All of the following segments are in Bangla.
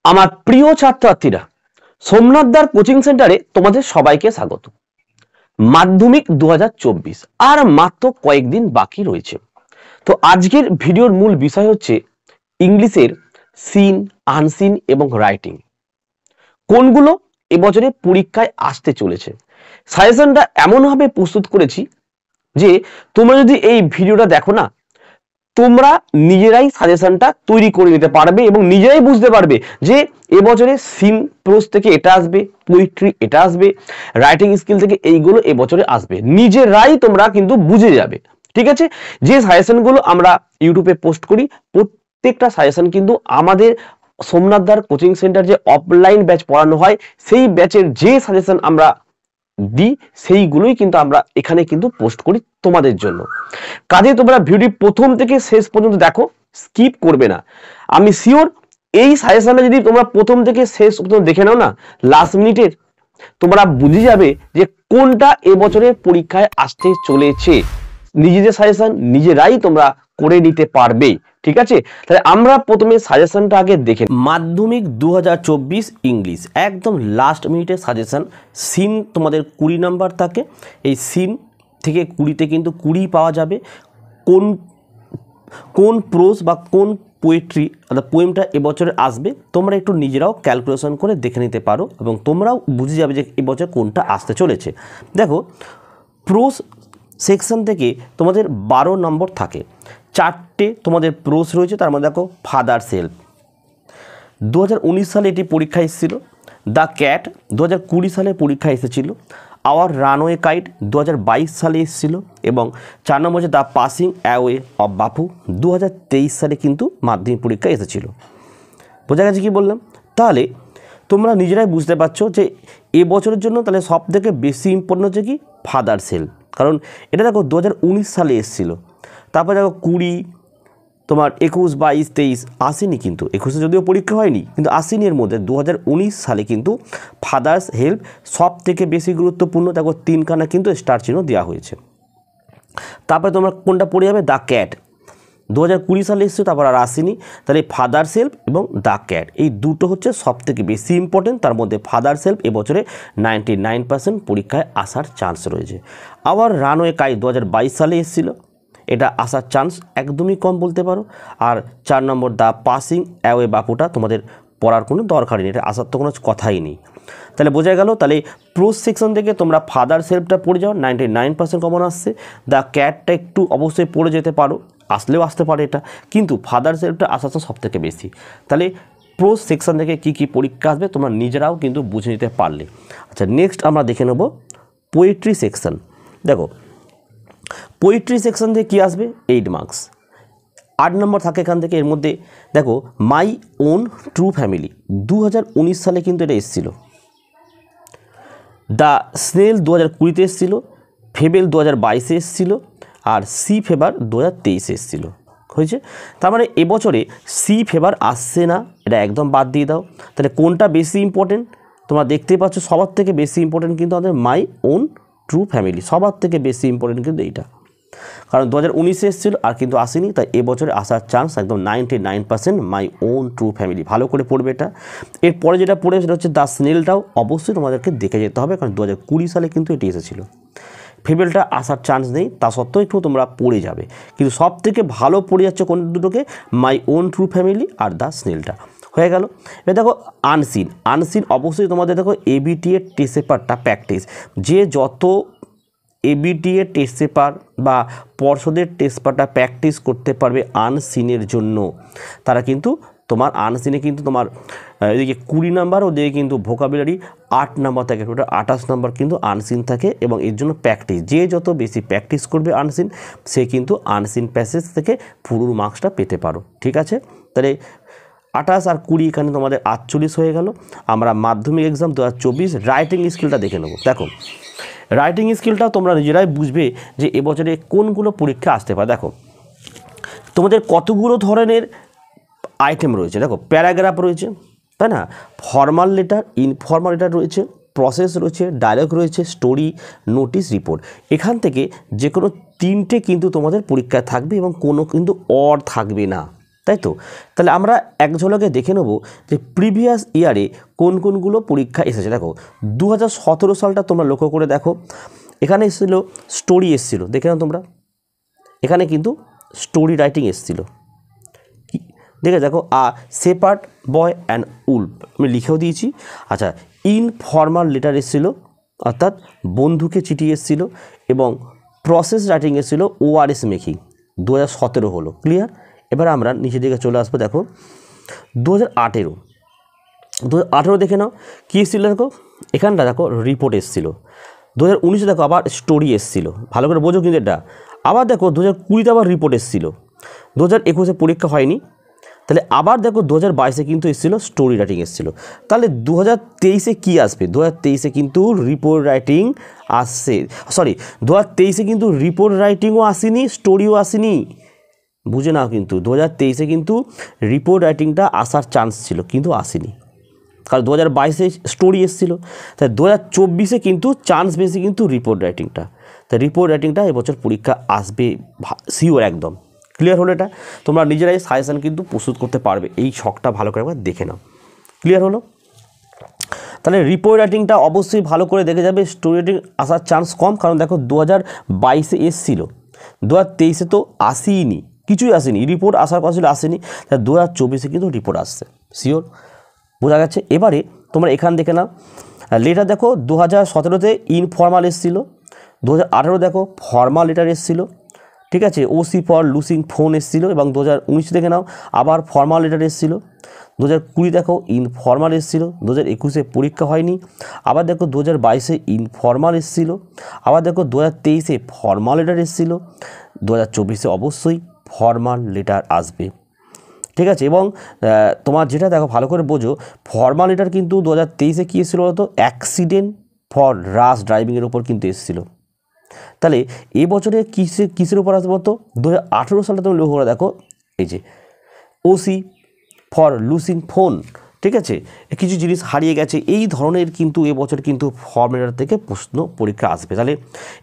আমার প্রিয় ছাত্রছাত্রীরা, সোমনাথদার কোচিং সেন্টারে তোমাদের সবাইকে স্বাগত। মাধ্যমিক 2024 আর মাত্র কয়েকদিন বাকি রয়েছে। তো আজকের ভিডিওর মূল বিষয় হচ্ছে ইংলিশের সিন, আনসিন এবং রাইটিং কোনগুলো এবছরে পরীক্ষায় আসতে চলেছে। সাজেশনটা এমনভাবে প্রস্তুত করেছি যে তোমরা যদি এই ভিডিওটা দেখো না, তোমরা নিজেরাই সাজেশনটা তৈরি করে নিতে পারবে এবং নিজেরাই বুঝতে পারবে যে এবছরে সিন প্রোজ থেকে এটা আসবে, পোয়েট্রি এটা আসবে, রাইটিং স্কিল থেকে এইগুলো এবছরে আসবে। নিজেরাই তোমরা কিন্তু বুঝে যাবে। ঠিক আছে, যে সাজেশনগুলো আমরা ইউটিউবে পোস্ট করি প্রত্যেকটা সাজেশন কিন্তু আমাদের সোমনাথদার কোচিং সেন্টার যে অফলাইন ব্যাচ পড়ানো হয় সেই ব্যাচের যে সাজেশন আমরা দিই সেইগুলোই কিন্তু আমরা এখানে কিন্তু পোস্ট করি তোমাদের জন্য। কাজে তোমরা ভিডিও প্রথম থেকে শেষ পর্যন্ত দেখো, স্কিপ করবে না। আমি শিওর এই সাজেশনটা যদি তোমরা প্রথম থেকে শেষ পর্যন্ত দেখে নাও না, লাস্ট মিনিটের তোমরা বুঝে যাবে যে কোনটা এবছরের পরীক্ষায় আসতে চলেছে। নিজেদের সাজেশন নিজেরাই তোমরা করে নিতে পারবে। ঠিক আছে, তাহলে আমরা প্রথমে সাজেশনটা আগে দেখে। মাধ্যমিক 2024 ইংলিশ একদম লাস্ট মিনিটের সাজেশন। সিন তোমাদের 20 নাম্বার থাকে, এই সিন থেকে 20তে কিন্তু 20 পাওয়া যাবে। কোন কোন প্রোজ বা কোন পোয়েট্রি অর্থাৎ পোয়েমটা এবছরে আসবে তোমরা একটু নিজেরাও ক্যালকুলেশন করে দেখে নিতে পারো এবং তোমরাও বুঝে যাবে যে এবছর কোনটা আসতে চলেছে। দেখো, প্রোজ সেকশন থেকে তোমাদের 12 নম্বর থাকে, 4টে তোমাদের প্রোজ রয়েছে। তার মধ্যে দেখো ফাদার সেলফ 2019 সালে এটি পরীক্ষা এসেছিল, দ্য ক্যাট 2020 সালে পরীক্ষা এসেছিল, আওয়ার রানওয়ে কাইট 2022 সালে এসেছিল এবং 4 নম্বর হচ্ছে দ্য পাসিং অ্যাওয়ে অফ বাপু 2023 সালে কিন্তু মাধ্যমিক পরীক্ষা এসেছিল। বোঝা গেছে কি বললাম? তাহলে তোমরা নিজেরাই বুঝতে পারছো যে এবছরের জন্য তাহলে সব থেকে বেশি ইম্পর্টেন্ট হচ্ছে কি ফাদার সেলফ, কারণ এটা দেখো 2019 সালে এসেছিল। তারপর দেখো 20, তোমার 21, 22, 23 আসেনি, কিন্তু 21-এ যদিও পরীক্ষা হয়নি কিন্তু আসেনি। এর মধ্যে 2019 সালে কিন্তু ফাদার্স হেল্প সব থেকে বেশি গুরুত্বপূর্ণ। দেখো 3খানা কিন্তু স্টার চিহ্ন দেওয়া হয়েছে। তারপরে তোমরা কোনটা পড়ে যাবে? দ্য ক্যাট 2020 সালে এসেছে, তারপর আর আসেনি। তাহলে ফাদার সেলফ এবং দ্য ক্যাট এই দুটো হচ্ছে সব থেকে বেশি ইম্পর্টেন্ট। তার মধ্যে ফাদার সেলফ এবছরে 99% পরীক্ষায় আসার চান্স রয়েছে। আবার রানওয়ে কাইট 2022 সালে এসেছিল, এটা আসার চান্স একদমই কম বলতে পারো। আর 4 নম্বর দ্য পাসিং অ্যাওয়ে বাপুটা তোমাদের পড়ার কোনো দরকারই নেই, এটা আসার তো কোনো কথাই নেই। তাহলে বোঝা গেল, তাহলে প্রোজ সেকশন থেকে তোমরা ফাদার সেলফটা পড়ে যাও, 99% কমন আসছে। দ্য ক্যাটটা একটু অবশ্যই পড়ে যেতে পারো, আসলেও আসতে পারে এটা, কিন্তু ফাদার সেলফটা আসার সব থেকে বেশি। তাহলে প্রোজ সেকশন থেকে কী কী পরীক্ষা আসবে তোমরা নিজেরাও কিন্তু বুঝে নিতে পারলে। আচ্ছা, নেক্সট আমরা দেখে নেব পোয়েট্রি সেকশন। দেখো, পোয়েট্রি সেকশন থেকে কী আসবে? 8 মার্কস, 8 নম্বর থাকে এখান থেকে। এর মধ্যে দেখো মাই ওন ট্রু ফ্যামিলি 2019 সালে কিন্তু এটা এসেছিল, দ্য স্নেল 2020-তে এসেছিল, ফেবেল 2022-এ এসেছিল, আর সি ফেবার 2023-এ এসেছিল। হয়েছে, তার মানে এবছরে সি ফেবার আসছে না, এটা একদম বাদ দিয়ে দাও। তাহলে কোনটা বেশি ইম্পর্টেন্ট তোমরা দেখতেই পাচ্ছ? সবার থেকে বেশি ইম্পর্টেন্ট কিন্তু আমাদের মাই ওন ট্রু ফ্যামিলি, সবার থেকে বেশি ইম্পর্টেন্ট কিন্তু এইটা, কারণ 2019-এ এসেছিল আর কিন্তু আসেনি। তাই এবছরে আসার চান্স একদম 99% মাই ওন ট্রু ফ্যামিলি। ভালো করে পড়বে এটা। এরপরে যেটা পড়ে সেটা হচ্ছে দ্য স্নেলটাও অবশ্যই তোমাদেরকে দেখে যেতে হবে, কারণ 2020 সালে কিন্তু এটি এসেছিল। ফেবেলটা আসার চান্স নেই, তা সত্ত্বেও একটু তোমরা পড়ে যাবে, কিন্তু সব থেকে ভালো পড়ে যাচ্ছে কোন দুটোকে? মাই ওন ট্রু ফ্যামিলি আর দ্য স্নেলটা। হয়ে গেল। এবার দেখো আনসিন, আনসিন অবশ্যই তোমাদের দেখো এবিটিএ টেস্ট পেপারটা প্র্যাকটিস, যে যত এবিটিএ টেস্ট পেপার বা পর্ষদের টেস্ট পেপারটা প্র্যাকটিস করতে পারবে আনসিনের জন্য, তারা কিন্তু তোমার আনসিনে কিন্তু তোমার এদিকে 20 নাম্বার, ওদিকে কিন্তু ভোকাবুলারি 8 নাম্বার থাকে, টোটাল 28 নাম্বার কিন্তু আনসিন থাকে। এবং এর জন্য প্র্যাকটিস, যে যত বেশি প্র্যাকটিস করবে আনসিন, সে কিন্তু আনসিন প্যাসেজ থেকে ফুল মার্কসটা পেতে পারো। ঠিক আছে, তাহলে 28 আর 20 এখানে তোমাদের 48 হয়ে গেল। আমরা মাধ্যমিক এক্সাম 2024 রাইটিং স্কিলটা দেখে নেব। দেখো, রাইটিং স্কিলটা তোমরা নিজেরাই বুঝবে যে এবছরে কোনগুলো পরীক্ষা আসতে পারে। দেখো, তোমাদের কতগুলো ধরনের আইটেম রয়েছে। দেখো, প্যারাগ্রাফ রয়েছে, তাই না, ফর্মাল লেটার, ইনফর্মাল লেটার রয়েছে, প্রসেস রয়েছে, ডায়লগ রয়েছে, স্টোরি, নোটিশ, রিপোর্ট। এখান থেকে যে কোনো 3টে কিন্তু তোমাদের পরীক্ষায় থাকবে এবং কোনো কিন্তু অর থাকবে না। তাই তো? তাহলে আমরা এক ঝলকে দেখে নেব যে প্রিভিয়াস ইয়ারে কোন কোনগুলো পরীক্ষা এসেছে। দেখো 2017 সালটা তোমরা লক্ষ্য করে দেখো, এখানে এসেছিলো স্টোরি এসেছিলো, দেখে নাও তোমরা, এখানে কিন্তু স্টোরি রাইটিং এসেছিলো, দেখে দেখো শেপার্ড বয় অ্যান্ড উল্ফ আমি লিখেও দিয়েছি। আচ্ছা, ইনফর্মাল লেটার এসেছিলো, অর্থাৎ বন্ধুকে চিঠি এসেছিলো, এবং প্রসেস রাইটিং এসেছিলো ওআরএস মেকিং, 2017 হলো। ক্লিয়ার? এবার আমরা নিচের দিকে চলে আসবো। দেখো 2018 দেখে নাও কী এসেছিলো, দেখো এখানটা দেখো রিপোর্ট এসেছিলো। 2019 দেখো আবার স্টোরি এসেছিলো, ভালো করে বোঝো কিন্তু এটা। আবার দেখো 2020 আবার রিপোর্ট এসেছিলো, 2021 পরীক্ষা হয়নি। তাহলে আবার দেখো 2022 কিন্তু এসেছিলো স্টোরি রাইটিং এসেছিলো। তাহলে 2023 কী আসবে? 2023 কিন্তু রিপোর্ট রাইটিং আসছে, সরি 2023 কিন্তু রিপোর্ট রাইটিংও আসেনি, স্টোরিও আসেনি, বুঝে নাও। কিন্তু 2023 কিন্তু রিপোর্ট রাইটিংটা আসার চান্স ছিল, কিন্তু আসেনি, কারণ 2022 স্টোরি এসেছিলো। তাই 2024 কিন্তু চান্স বেশি কিন্তু রিপোর্ট রাইটিংটা। তাই রিপোর্ট রাইটিংটা এবছর পরীক্ষা আসবে শিওর একদম। ক্লিয়ার হলো? এটা তোমরা নিজেরাই সাজেশন কিন্তু প্রস্তুত করতে পারবে, এই ছকটা ভালো করে একবার দেখে নাও। ক্লিয়ার হলো? তাহলে রিপোর্ট রাইটিংটা অবশ্যই ভালো করে দেখে যাবে, স্টোরি রাইটিং আসার চান্স কম, কারণ দেখো 2022 এসেছিলো, 2023 তো আসেনি, কিছুই আসেনি, রিপোর্ট আসার কথা ছিল, আসেনি। তাই 2024 কিন্তু রিপোর্ট আসছে শিওর, বোঝা গেছে? এবারে তোমরা এখান দেখে নাও, লেটার দেখো 2017-তে ইনফর্মাল এসেছিলো, 2018 দেখো ফর্মাল লেটার এসেছিলো, ঠিক আছে, ওসি ফর লুসিং ফোন এসেছিলো, এবং 2019 দেখে নাও আবার ফর্মাল লেটার এসেছিলো, 2020 দেখো ইনফর্মাল এসেছিলো, 2021 পরীক্ষা হয়নি। আবার দেখো 2022 ইনফর্মাল এসেছিলো, আবার দেখো 2023 ফর্মাল লেটার এসেছিলো, 2024 অবশ্যই ফর্মাল লেটার আসবে, ঠিক আছে। এবং তোমার যেটা দেখো ভালো করে বোঝো, ফর্মাল লেটার কিন্তু 2023 কী এসেছিলো বলতো, অ্যাক্সিডেন্ট ফর রাশ ড্রাইভিংয়ের ওপর কিন্তু এসেছিলো। তাহলে এবছরে কিসের উপর আসবে বলতো, 2018 সালে তুমি লক্ষ্য করে দেখো, এই যে ওসি ফর লুসিং ফোন, ঠিক আছে, কিছু জিনিস হারিয়ে গেছে, এই ধরনের কিন্তু এবছর কিন্তু ফর্মাল লেটার থেকে প্রশ্ন পরীক্ষা আসবে। তাহলে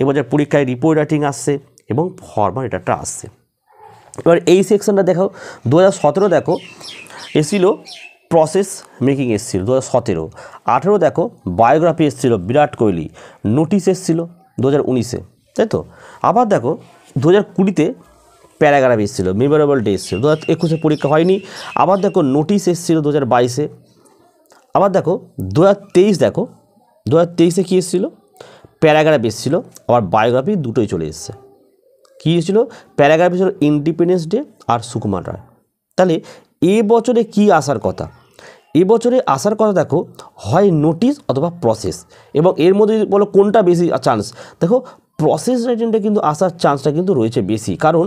এবছর পরীক্ষায় রিপোর্ট রাইটিং আসছে এবং ফর্মাল লেটারটা আসছে। এবার এই সেকশনটা দেখো, 2017 দেখো এসেছিলো প্রসেস মেকিং এসেছিলো 2017, 18 দেখো বায়োগ্রাফি এসেছিলো বিরাট কোহলি, নোটিশ এসেছিলো 2019, তাই তো। আবার দেখো 2020-তে প্যারাগ্রাফ এসেছিলো, মেমোরেবল ডে এসেছিলো, 2021 পরীক্ষা হয়নি। আবার দেখো নোটিশ এসেছিলো 2022-এ। আবার দেখো 2023 দেখো 2023-এ কী এসেছিলো, প্যারাগ্রাফ এসেছিলো, আবার বায়োগ্রাফি দুটোই চলে এসেছে। কী ছিল? প্যারাগ্রাফ ছিল ইন্ডিপেন্ডেন্স ডে আর সুকুমার রায়। তাহলে এবছরে কি আসার কথা? এবছরে আসার কথা দেখো হয় নোটিশ অথবা প্রসেস, এবং এর মধ্যে বলো কোনটা বেশি চান্স। দেখো প্রসেস রাইটিংটা কিন্তু আসার চান্সটা কিন্তু রয়েছে বেশি, কারণ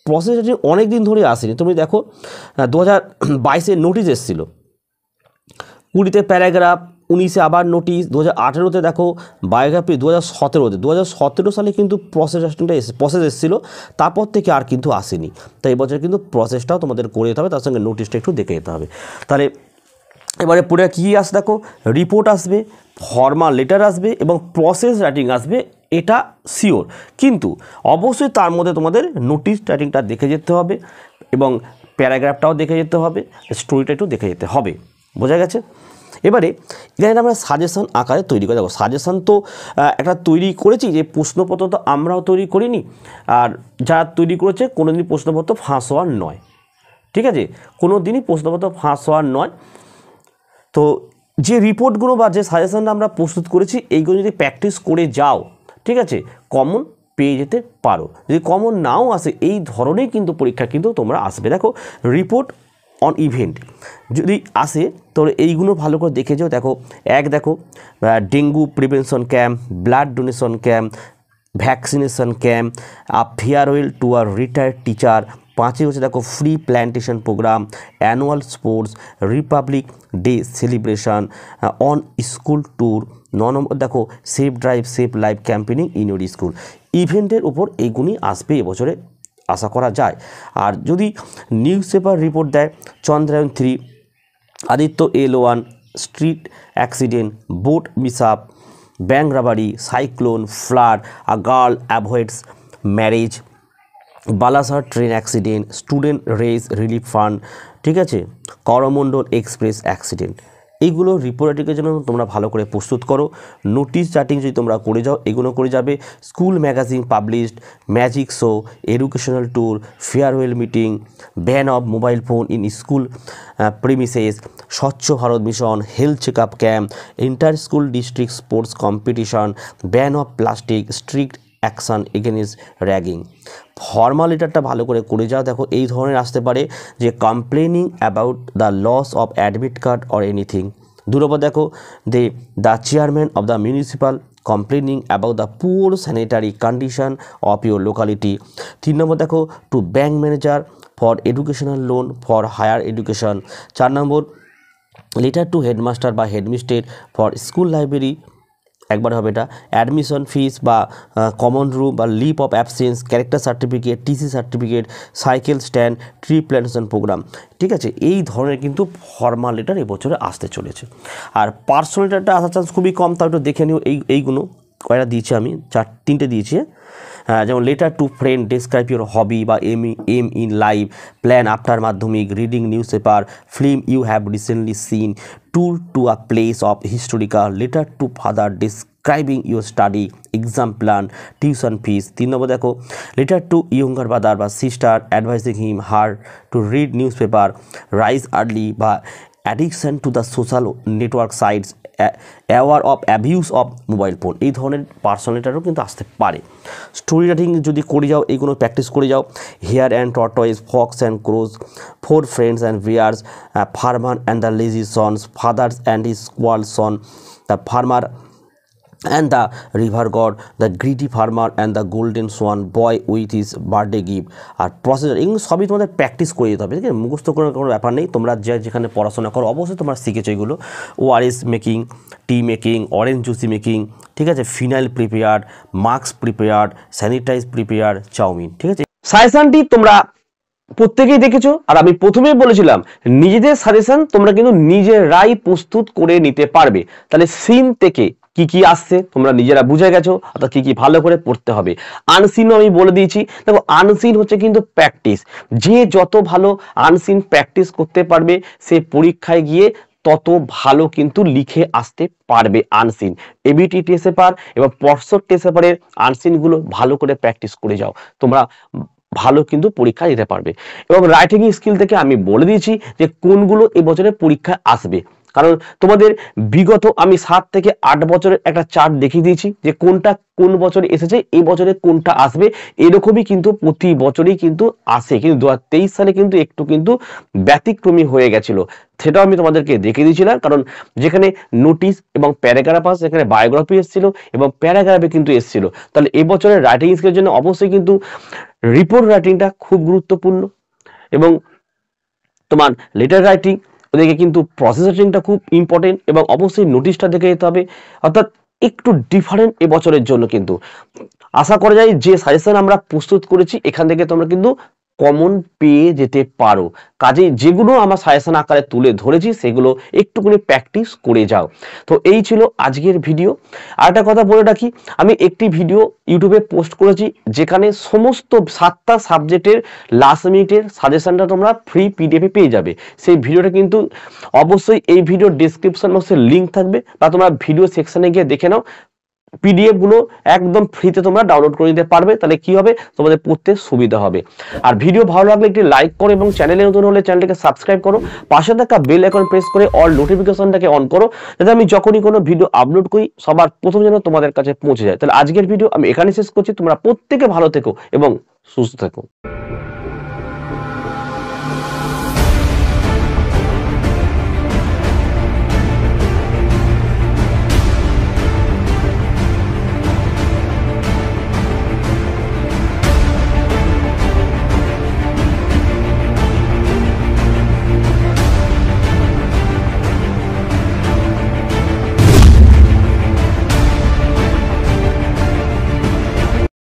প্রসেস রাইটিং অনেক দিন ধরে আসেনি। তুমি দেখো 2022-এ নোটিশ এসেছিলো, 20-তে প্যারাগ্রাফ, 19-এ আবার নোটিশ, 2018-তে দেখো বায়োগ্রাফি, 2017 সালে কিন্তু প্রসেস এসেছিলো, তারপর থেকে আর কিন্তু আসেনি। তাই এবছর কিন্তু প্রসেসটাও তোমাদের করে যেতে হবে, তার সঙ্গে নোটিশটা একটু দেখে যেতে হবে। তাহলে এবারে পুরো কী আসবে দেখো, রিপোর্ট আসবে, ফর্মাল লেটার আসবে এবং প্রসেস রাইটিং আসবে, এটা শিওর। কিন্তু অবশ্যই তার মধ্যে তোমাদের নোটিশ রাইটিংটা দেখে যেতে হবে এবং প্যারাগ্রাফটাও দেখে যেতে হবে, স্টোরিটা একটু দেখে যেতে হবে, বোঝা গেছে? এবারে এখানে আমরা সাজেশন আকারে তৈরি করে দেখো, সাজেশন তো একটা তৈরি করেছি, যে প্রশ্নপত্র তো আমরাও তৈরি করিনি, আর যারা তৈরি করেছে কোনো দিনই প্রশ্নপত্র ফাঁস হওয়ার নয়, ঠিক আছে, কোনো দিনই প্রশ্নপত্র ফাঁস হওয়ার নয়। তো যে রিপোর্টগুলো বা যে সাজেশনটা আমরা প্রস্তুত করেছি, এইগুলো যদি প্র্যাকটিস করে যাও, ঠিক আছে, কমন পেয়ে যেতে পারো। যদি কমন নাও আসে, এই ধরনের কিন্তু পরীক্ষা কিন্তু তোমরা আসবে। দেখো রিপোর্ট অন ইভেন্ট যদি আসে, তাহলে এইগুলো ভালো করে দেখে যাও। দেখো দেখো dengue prevention camp, blood donation camp, vaccination camp, farewell to our retired teacher, 5 হচ্ছে দেখো tree plantation program, annual sports, Republic Day celebration, on school tour, 9 number দেখো safe drive safe life campaigning in your school. ইভেন্টের উপর এইগুলি আসবে এবছরে আশা করা যায়। আর যদি নিউজ পেপার রিপোর্ট দেয়, Chandrayaan 3, Aditya L1, street accident, boat mishap, bank robbery, cyclone, flood, a girl avoids marriage, Balasore train accident, student race relief fund, ঠিক আছে, করমণ্ডল এক্সপ্রেস অ্যাক্সিডেন্ট, এইগুলো রিপোর্টিংয়ের জন্য তোমরা ভালো করে প্রস্তুত করো। নোটিশ চার্টিং যদি তোমরা করে যাও এগুলো করে যাবে। School magazine published, magic show, educational tour, farewell meeting, ban of mobile phone in school premises, স্বচ্ছ Bharat mission, health check up camp, inter school district sports competition, ban of plastic, strict action against ragging. Formal লেটারটা ভালো করে যাও। দেখো এই ধরনের আসতে পারে যে complaining about the loss of admit card or anything. 2 number দেখো the chairman of the municipal complaining about the poor sanitary condition of your locality. 3 number দেখো to bank manager for educational loan for higher education. 4 number letter to headmaster বা হেডমিস্ট্রেট ফর স্কুল লাইব্রেরি, একবার হবে এটা, অ্যাডমিশন ফিস বা কমন রুম বা leave of absence, character certificate, TC certificate, cycle stand, tree plantation program. ঠিক আছে, এই ধরনের কিন্তু ফর্মাল লেটার এবছরে আসতে চলেছে। আর পার্সোনাল লেটারটা আসার চান্স খুবই কম, তাও একটু দেখে নিও। এইগুলো কয়টা দিয়েছি আমি, 3টে দিয়েছি। যেমন letter to friend describe your hobby বা aim in life, plan after Madhyamik, reading news paper, film you have recently seen, tour to a place of historical, letter to father describing your study, exam plan, tuition fees. 3 number দেখো লেটার টু ইয়ঙ্গার ব্রাদার বা sister advising him her to read news paper, rise early বা addiction to the social network sites, aware of abuse of mobile phone. এই ধরনের পার্সোনাল লেটারও কিন্তু আসতে পারে। স্টোরি রাইটিং যদি করে যাও, এইগুলো প্র্যাকটিস করে যাও। Hare and tortoise, fox and crows, four friends and bears, farmer and the lazy sons, fathers and his squall son, the farmer and the river god, the greedy farmer and the golden swan, boy with his birthday gift। আর প্রসেসর এগুলো সবই তোমাদের প্র্যাকটিস করে যেতে হবে, ঠিক আছে, মুখস্থ করার কোনো ব্যাপার নেই। তোমরা যেখানে পড়াশোনা করো অবশ্যই তোমরা শিখেছো এগুলো। ORS making, tea making, orange juice making, ঠিক আছে, phenyl prepared, mask prepared, sanitize prepared, chowmein. ঠিক আছে, সাজেশনটি তোমরা প্রত্যেকেই দেখেছো। আর আমি প্রথমেই বলেছিলাম নিজেদের সাজেশন তোমরা কিন্তু নিজেরাই প্রস্তুত করে নিতে পারবে। তাহলে সিন থেকে কি কি আসছে তোমরা নিজেরা বুঝে গেছো, অর্থাৎ কি কি ভালো করে পড়তে হবে। আনসিনও আমি বলে দিয়েছি। দেখো আনসিন হচ্ছে কিন্তু প্র্যাকটিস, যে যত ভালো আনসিন প্র্যাকটিস করতে পারবে সে পরীক্ষায় গিয়ে তত ভালো কিন্তু লিখে আসতে পারবে। আনসিন এবিটি টেস্ট পেপার এবং পর্ষদ টেস্ট পেপারের আনসিন গুলো ভালো করে প্র্যাকটিস করে যাও, তোমরা ভালো কিন্তু পরীক্ষা দিতে পারবে। এবং রাইটিং স্কিল থেকে আমি বলে দিয়েছি যে কোনগুলো এবছরে পরীক্ষায় আসবে, কারণ তোমাদের বিগত আমি 7 থেকে 8 বছরের একটা চার্ট দেখিয়ে দিয়েছি যে কোনটা কোন বছরে এসেছে, এই বছরে কোনটা আসবে। এরকমই কিন্তু প্রতি বছরই কিন্তু আসে, কিন্তু 2023 সালে কিন্তু একটু কিন্তু ব্যতিক্রমী হয়ে গেছিল, সেটাও আমি তোমাদেরকে দেখিয়ে দিয়েছিলাম। কারণ যেখানে নোটিশ এবং প্যারাগ্রাফ আছে সেখানে বায়োগ্রাফি এসেছিল এবং প্যারাগ্রাফে কিন্তু এসেছিল। তাহলে এবছরের রাইটিং স্কিলের জন্য অবশ্যই কিন্তু রিপোর্ট রাইটিংটা খুব গুরুত্বপূর্ণ এবং তোমার লেটার রাইটিং ওদিকে কিন্তু প্রসেস রাইটিংটা খুব ইম্পর্টেন্ট এবং অবশ্যই নোটিশটা দেখে যেতে হবে। অর্থাৎ একটু ডিফারেন্ট এবছরের জন্য কিন্তু আশা করা যায় যে সাজেশন আমরা প্রস্তুত করেছি এখান থেকে তোমরা কিন্তু কমন পেয়ে যেতে পারো। কাজেই যেগুলো আমার সাজেশন আকারে তুলে ধরেছি সেগুলো একটুখানি প্র্যাকটিস করে যাও। তো এই ছিল আজকের ভিডিও। আর একটা কথা বলে রাখি, আমি একটি ভিডিও ইউটিউবে পোস্ট করেছি যেখানে সমস্ত 7টা সাবজেক্টের লাস্ট মিনিটের সাজেশনটা তোমরা ফ্রি পিডিএফে পেয়ে যাবে। সেই ভিডিওটা কিন্তু অবশ্যই এই ভিডিও ডেসক্রিপশন বক্সে লিঙ্ক থাকবে বা তোমরা ভিডিও সেকশনে গিয়ে দেখে নাও। পিডিএফ গুলো একদম ফ্রিতে তোমরা ডাউনলোড করে নিতে পারবে, তাহলে কি হবে তোমাদের পড়তে সুবিধা হবে। আর ভিডিও ভালো লাগলে একটি লাইক করো এবং চ্যানেলে নতুন হলে চ্যানেলটাকে সাবস্ক্রাইব করো, পাশে থাকা বেল আইকন প্রেস করে অল নোটিফিকেশনটাকে অন করো, যাতে আমি যখনই কোনো ভিডিও আপলোড করি সবার প্রথম যেন তোমাদের কাছে পৌঁছে যায়। তাহলে আজকের ভিডিও আমি এখানে শেষ করছি। তোমরা প্রত্যেকে ভালো থেকো এবং সুস্থ থেকো।